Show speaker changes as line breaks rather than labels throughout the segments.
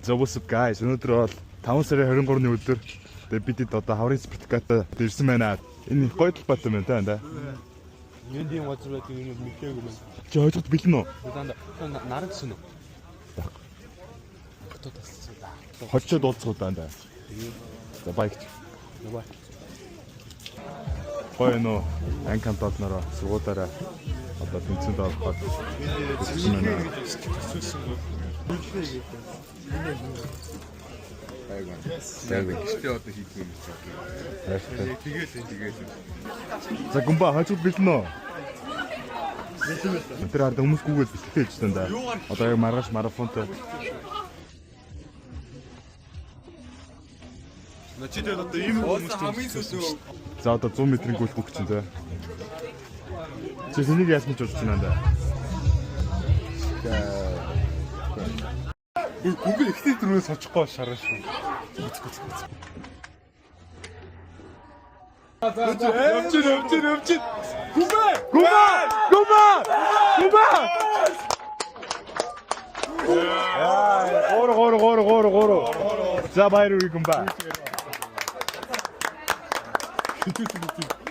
So what's up guys? Өнөөдөр бол 5 сарын 23-ны өдөр бид одоо хаврын сертификатаа ирсэн байна. Энэ гоё талбайтай байна та.
Эндийн газар байдаг юм мэдээгүй байна.
Чи ойлгоход бэлэн үү?
Наран гэсэн үү?
Хоччод уулзах удаа. За баягч. Гоё нөө анкантод нараа сургуулаараа одоо тэнцэнд авах ирсэн байна.
Яг гişтэй одоо хийх юм байна. Тэгээд.
За гүмба хажууд бэлэн үү? Тэр ард хүмүүсгүйгээр бэлтгэж байна да. Одоо яг маргааш марафонтой.
Начидээд одоо ийм хүмүүс хамгийн сүүл.
За одоо 100 м-ийн гүйлх өгч чинь зэ. Чи хэнийг яасан ч болж байна да.
Google ихтэй дөрвөөс очихгүй шараа шүү. Өвчин. Гумба.
Гор. За баяр үе гумба.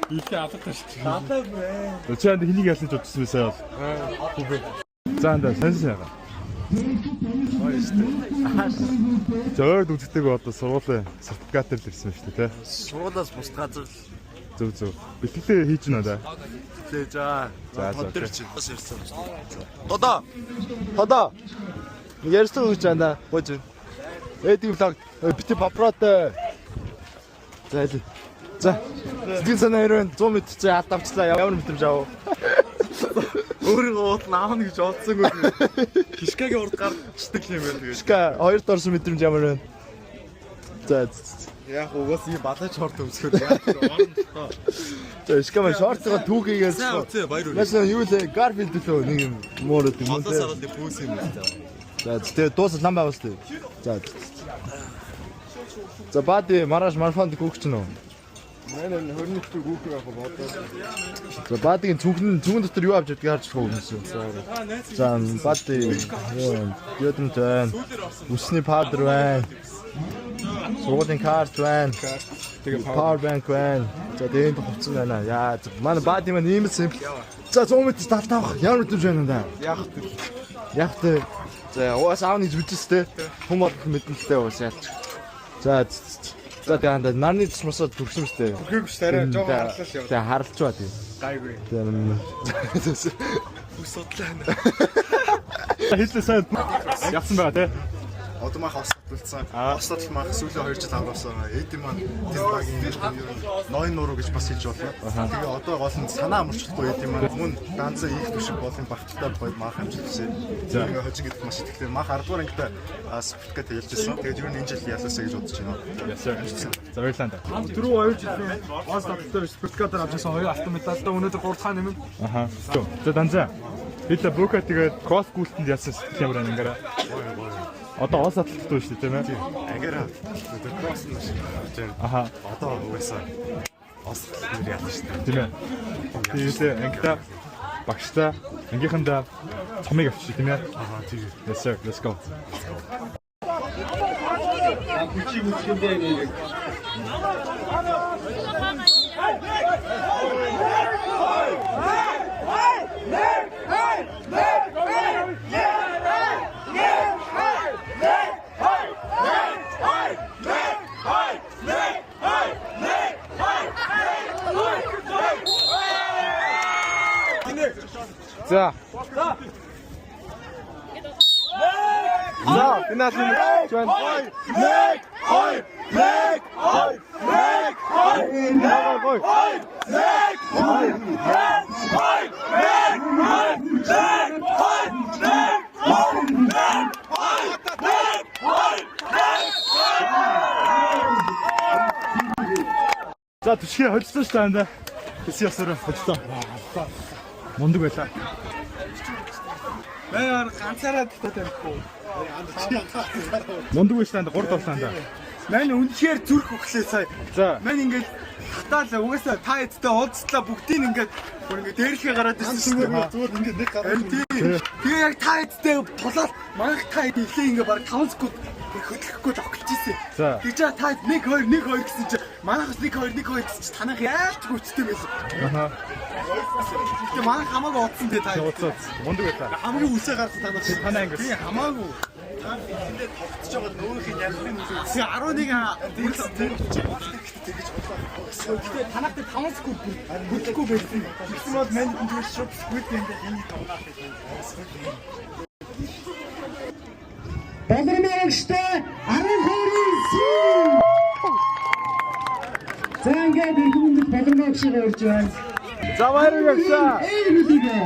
Ихтэй алгадсан шүү.
Чи анд хэнийг яасан ч бодсон байсан бол. За анда сансан яга. Зөөр үздэг одоо сургуулийн сертификатаар л ирсэн шүү дээ, тэ.
Сургуулаас бус газар
Зөв. Бэлтгэлээ хийж байна да.
тий за.
Тэр
чинь бас ирсэн. Тодоо. Ярьсан гэж байна. Гож.
Эдийн влог бити папротой.
За. Сэтгэл санаа хэрвэн 100 м чи алд авчлаа. Ямар мэдрэмж авав? Өөрийгөө уут наавна гэж бодсонгүй. Кишкагийн урд гарчдаг юм байна тэгээд. Кишка 2 дорсон мэдрэмж ямар байна? За.
Яг угаас ийм балаж хорт өмсгөл яг орно.
За кишка маань шортсоо түүхийгээс.
За баяр үргэлж.
Яасан юу лээ Garfield лөө нэг юм муурд юм
Одоо сарал дэ пүүс юм байна.
За тэгээ дуусал лам байгуулсан. За. За бади маргааш марафонд гүгч нөө.
Манай 21-р гүүхэр авах бодоо.
За бадигийн цүнхэн дотор юу авч ядгийг харж байгаа юм шиг. За бади ёдонт байна. Үсний паудер байна. Сургуулийн карт байна.
Тэгээ
Power bank байна. За дээнд хувцсан байна. Яа манай бади маань ийм л юм. За 100 м татаах ямар мэдрэмж байна да? Яг тэ. За уус аавны зүжстэй хүм болох мэдрэмжтэй уус яач. За тэгээ нарны цусмасаа төрсөн мэт.
Бүхийг тарай жоо харлаа шүү.
Тэгээ харлж ба тий.
Гайгүй.
Бүс судлаа.
Хэлээ сайн явсан байгаа те.
Одоо мах осдолцсон. Осдол мах сүүлийн 2 жил авсан. Эдийн маань тэр багийн ноён нуруу гэж бас хэлж болно. Тэгээ одоо гол нь санаа амарчлахгүй эдийн маань мөн ганцаа их төшиг болон багттай гоё мах амжилтсан. Тэгээ хожиг гэдэг маш итгэдэг. Мах 10 дугаар ангитай сертификат хэлжсэн. Тэгээд ер нь энэ жил яасаа гэж бодож байна.
За баярлалаа да.
Түрүү 2 жилийн Ослотой сертификатаар авчихсан хоёр автомедалтай өнөөдөр 3 цагаан нэмэн.
Аха. За данзаа. Бид л бука тэгээд кросс гүйлтэнд яасан ямар ангаараа. Одоо оос атлалттай шүү дээ тийм ээ.
Агаараа тэр кросс нь гэж байна.
Аха.
Одоо угаасаа осдол яасан шүү дээ.
Тийм ээ. Тэгээд ангита багштай ангийнхандаа цомыг авчих тийм ээ.
Аа тийм.
Yes sir, let's go.
За. За, финалын жон.
За түшгээ холцсон шүү дээ анда. Тэс ясаар холцсон. Мундаг байлаа.
Баяр ганцаараа татахгүй.
Мундаг байж танд 3 доллар анда.
Мань үнэхээр зүрх өглөө сая.
За.
Мань ингээд хатаалаа угаасаа та эдтэй уулзлаа бүгдийг ингээд дээрлэхээ гараад ирсэн шүү дээ.
Зүгээр ингээд нэг гараад.
Тэгээ яг та эдтэй тулаад манайх та эд ихлээ ингээд баг 5 секунд хөдлөхгүй л огтлжсэн.
За.
Тэгж та 1 2 1 2 гэсэн чи манайхаас 1 2 1 2 гэсэн чи танах яаж ч гүцтэй байсан.
Аха.
Гэтэ манайх хамаагүй утсан те та.
Уцаац. Мундаг байлаа.
Хамгийн үсээ гарсан танаас.
Танаа ангис.
Би хамаагүй. Та эндээ тогтож байгаа нөөхийг ялгын үсээ. 11 тэгэж танахтай 5 секунд бүтэхгүй байсан. Тэгсэн бол манд тэгж шоп сквит гэнгээ энэ тавнаа гэсэн.
Болормогчтой 12-ийн За ингээд энэ хүнд болормогчийг урьж байна.
За баярлалаа гэгшээ.
Эйрүүдээ.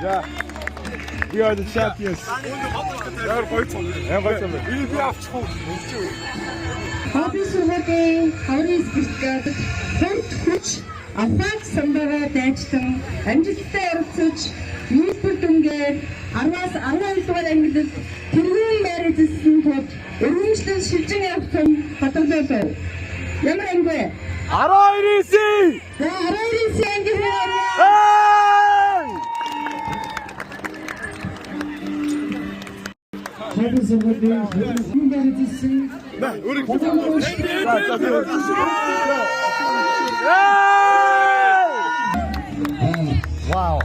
За. We are the champions. Яар гойцсон. Яа гойцсон бэ? Би авчих уу?
Хобби сургуулийн хаврын спортод хурд хүч аваад самбараа дайчлан амжилттай оролцож нийтлэл дүнгээр 10-аас 12 дугаар ангилалд тэргүүн байр эзэлсэн тул өргөмжлөн шилжин явах нь хатгалаа. Ямар анги вэ?
12-ийн.
За 12-ийн ангилал. Хобби сургуулийн тэргүүн байр эзэлсэн
Вау.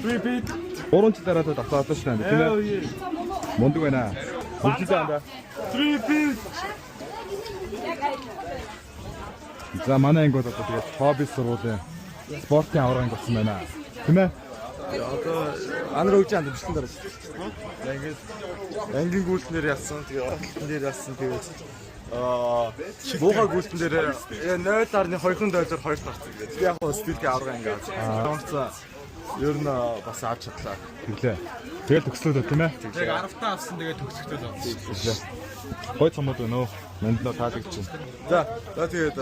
Repeat. Оронч дараа давтаад шүү дээ. Тийм ээ. Мундаг байна. Үлдээ анда. Repeat. За манай ангиуд одоо тэгээд хобби сургуулийн спортын аврагын болсон байна. Тийм ээ.
Одоо анар өгч анд бичлэн дараа шүү. Ингээд ангийн гүйлтнэр ялсан, тэгээ орлтон дээр ялсан, тэгээд муухай гүйлтэн дээр 0.2 доллар 2 гарсан гэдэг. Би яг хөө стилдээ аврага ингээд. Онцоо ер нь бас авч чадлаа.
Тэглээ. Тэгэл төгслөө тийм ээ.
Яг 10-таа авсан тэгээд төгсгөл авсан.
Гой цомод байна уу? Мандлаа таалагдж байна.
За тэгээд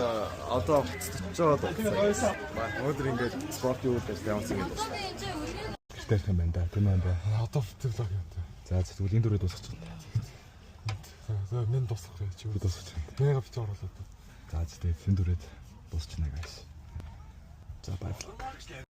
одоо очоод өнөөдөр ингээд спортын үйл ажиллагаа явуулсан гэдэг байна.
Гэртех юм байна да. Тийм ээ да.
Одоо фотографи юм.
За зүглийн дөрөв дуусах чинь.
За мен дуусах гэж чи
Дуусах чинь.
мега бич оруулаад.
За тэгээд хэн дөрөв дуусчихна guys. За баярлалаа.